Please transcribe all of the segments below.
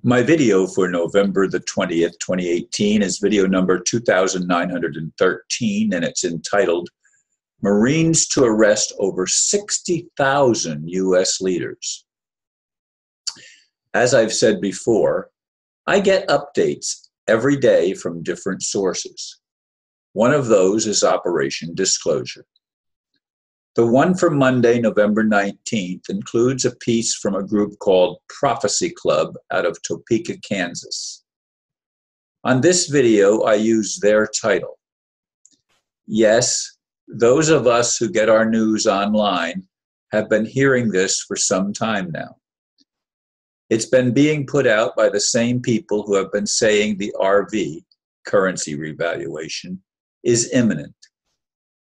My video for November the 20th, 2018 is video number 2913, and it's entitled Marines to Arrest Over 60,000 U.S. Leaders. As I've said before, I get updates every day from different sources. One of those is Operation Disclosure. The one for Monday, November 19th, includes a piece from a group called Prophecy Club out of Topeka, Kansas. On this video, I use their title. Yes, those of us who get our news online have been hearing this for some time now. It's been being put out by the same people who have been saying the RV, currency revaluation, is imminent.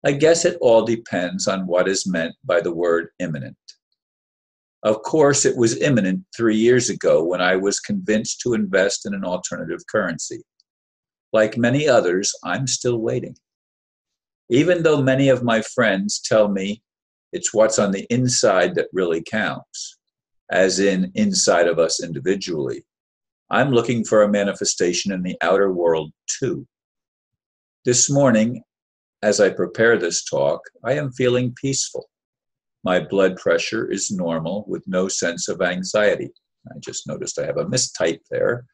I guess it all depends on what is meant by the word imminent. Of course, it was imminent 3 years ago when I was convinced to invest in an alternative currency. Like many others, I'm still waiting. Even though many of my friends tell me it's what's on the inside that really counts, as in inside of us individually, I'm looking for a manifestation in the outer world too. This morning, as I prepare this talk, I am feeling peaceful. My blood pressure is normal with no sense of anxiety. I just noticed I have a mistype there.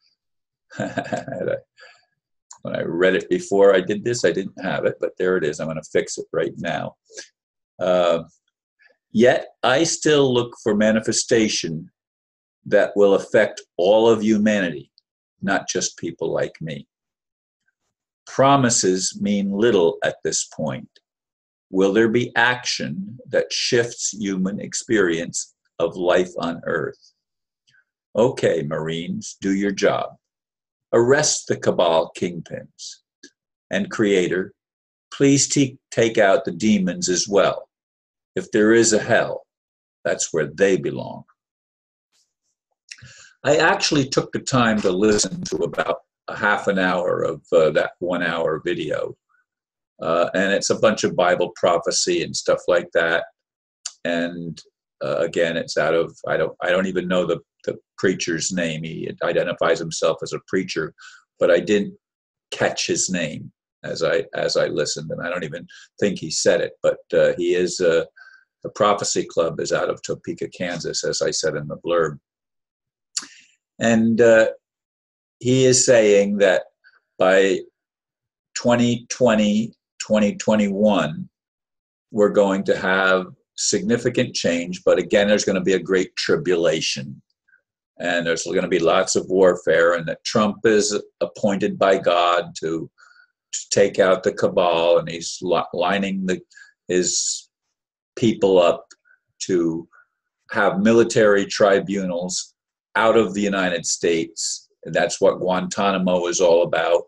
When I read it before I did this, I didn't have it, but there it is. I'm going to fix it right now. Yet I still look for manifestation that will affect all of humanity, not just people like me. Promises mean little at this point. Will there be action that shifts human experience of life on Earth? Okay, Marines, do your job. Arrest the cabal kingpins. And Creator, please take out the demons as well. If there is a hell, that's where they belong. I actually took the time to listen to about a half an hour of that 1 hour video. And it's a bunch of Bible prophecy and stuff like that. And again, it's out of, I don't even know the preacher's name. He identifies himself as a preacher, but I didn't catch his name as I listened. And I don't even think he said it, but he is, the Prophecy Club is out of Topeka, Kansas, as I said in the blurb. And he is saying that by 2020, 2021, we're going to have significant change, but again, there's going to be a great tribulation. And there's going to be lots of warfare, and that Trump is appointed by God to take out the cabal, and he's lining his people up to have military tribunals out of the United States. And that's what Guantanamo is all about.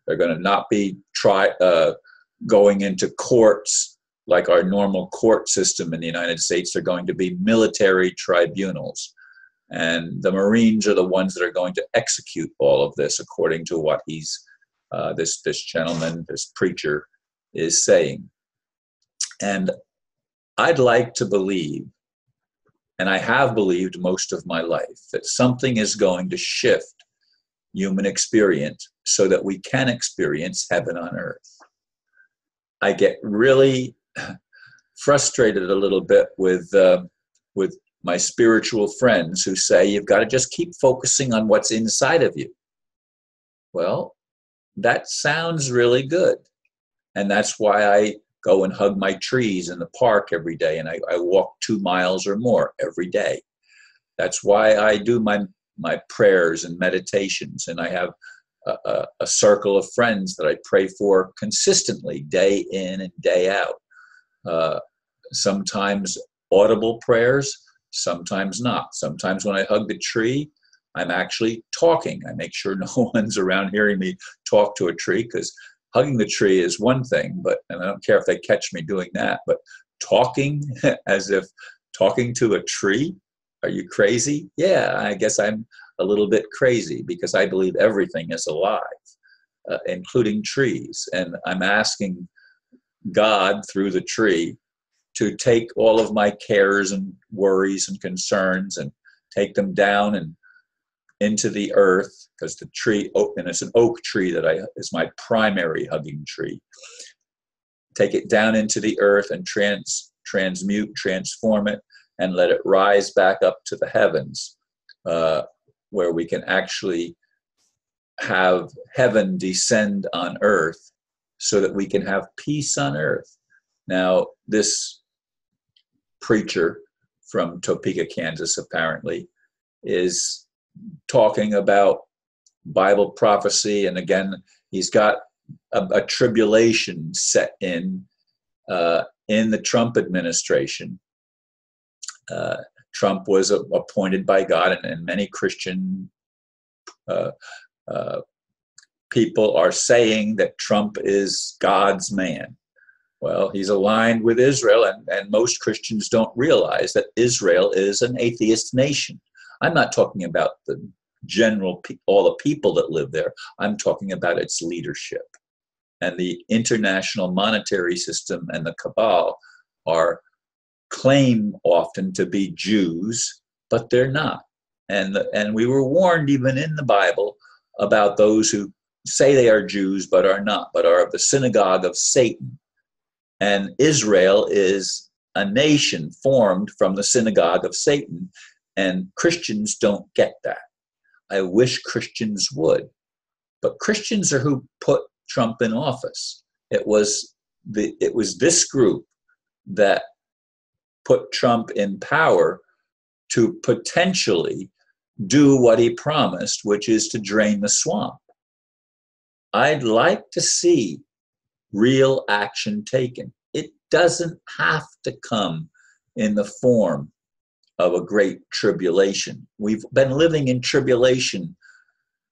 They're going to not be going into courts like our normal court system in the United States. They're going to be military tribunals. And the Marines are the ones that are going to execute all of this, according to what this gentleman, this preacher, is saying. And I'd like to believe, and I have believed most of my life, that something is going to shift human experience so that we can experience heaven on earth. I get really frustrated a little bit with my spiritual friends who say you've got to just keep focusing on what's inside of you. Well, that sounds really good. And that's why I go and hug my trees in the park every day, and I walk 2 miles or more every day. That's why I do my prayers and meditations, and I have a circle of friends that I pray for consistently, day in and day out. Sometimes audible prayers, sometimes not. Sometimes when I hug the tree, I'm actually talking. I make sure no one's around hearing me talk to a tree, because hugging the tree is one thing, and I don't care if they catch me doing that, but talking as if talking to a tree, are you crazy? Yeah, I guess I'm a little bit crazy, because I believe everything is alive, including trees. And I'm asking God through the tree to take all of my cares and worries and concerns and take them down and into the earth, because the tree, and it's an oak tree that is my primary hugging tree. Take it down into the earth and transform it, and let it rise back up to the heavens, where we can actually have heaven descend on earth so that we can have peace on earth. Now, this preacher from Topeka, Kansas, apparently, is talking about Bible prophecy. And again, he's got a tribulation set in the Trump administration. Trump was appointed by God, and many Christian people are saying that Trump is God's man. Well, he's aligned with Israel, and most Christians don't realize that Israel is an atheist nation. I'm not talking about the general, all the people that live there. I'm talking about its leadership. And the international monetary system and the cabal claim often to be Jews, but they're not. And we were warned even in the Bible about those who say they are Jews but are not, but are of the synagogue of Satan. And Israel is a nation formed from the synagogue of Satan, and Christians don't get that. I wish Christians would. But Christians are who put Trump in office. It was this group that put Trump in power to potentially do what he promised, which is to drain the swamp. I'd like to see real action taken. It doesn't have to come in the form of a great tribulation. We've been living in tribulation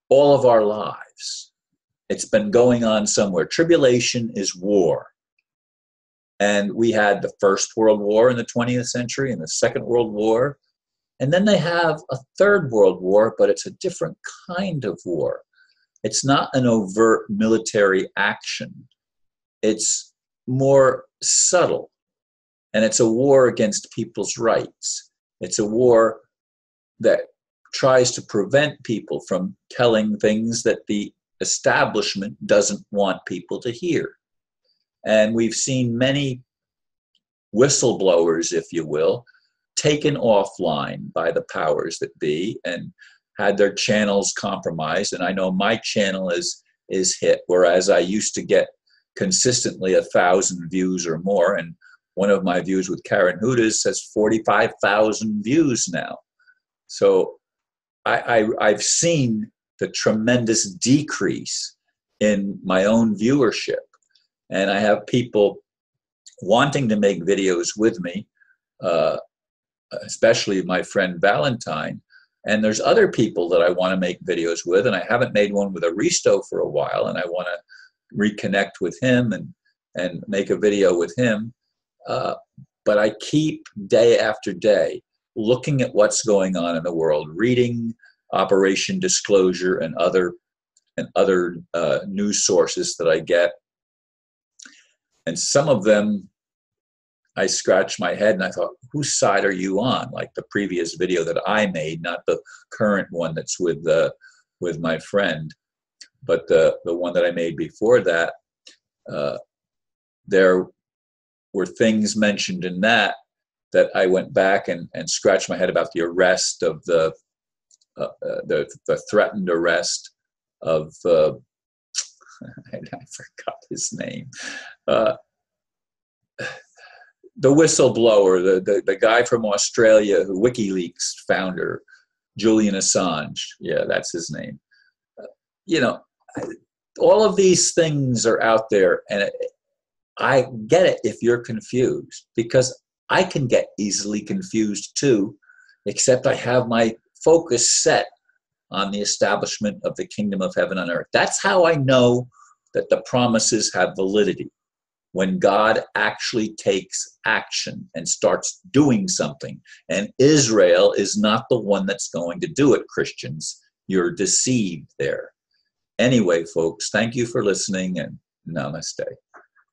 all of our lives. It's been going on somewhere. Tribulation is war. And we had the First World War in the 20th century and the Second World War. And then they have a Third World War, but it's a different kind of war. It's not an overt military action. It's more subtle. And it's a war against people's rights. It's a war that tries to prevent people from telling things that the establishment doesn't want people to hear. And we've seen many whistleblowers, if you will, taken offline by the powers that be and had their channels compromised. And I know my channel is hit, whereas I used to get consistently 1,000 views or more. And one of my views with Karen Hudas has 45,000 views now. So I've seen the tremendous decrease in my own viewership. And I have people wanting to make videos with me, especially my friend Valentine. And there's other people that I want to make videos with, and I haven't made one with Aristo for a while, and I want to reconnect with him and make a video with him. But I keep day after day looking at what's going on in the world, reading Operation Disclosure and other news sources that I get. And some of them, I scratched my head and I thought, whose side are you on? Like the previous video that I made, not the current one that's with my friend, but the one that I made before that. There were things mentioned in that I went back and scratched my head about the arrest of the threatened arrest of I forgot his name. The whistleblower, the guy from Australia, who WikiLeaks founder, Julian Assange. Yeah, that's his name. All of these things are out there, and I get it if you're confused, because I can get easily confused too, except I have my focus set on the establishment of the kingdom of heaven on earth. That's how I know that the promises have validity. When God actually takes action and starts doing something. And Israel is not the one that's going to do it, Christians. You're deceived there. Anyway, folks, thank you for listening, and namaste.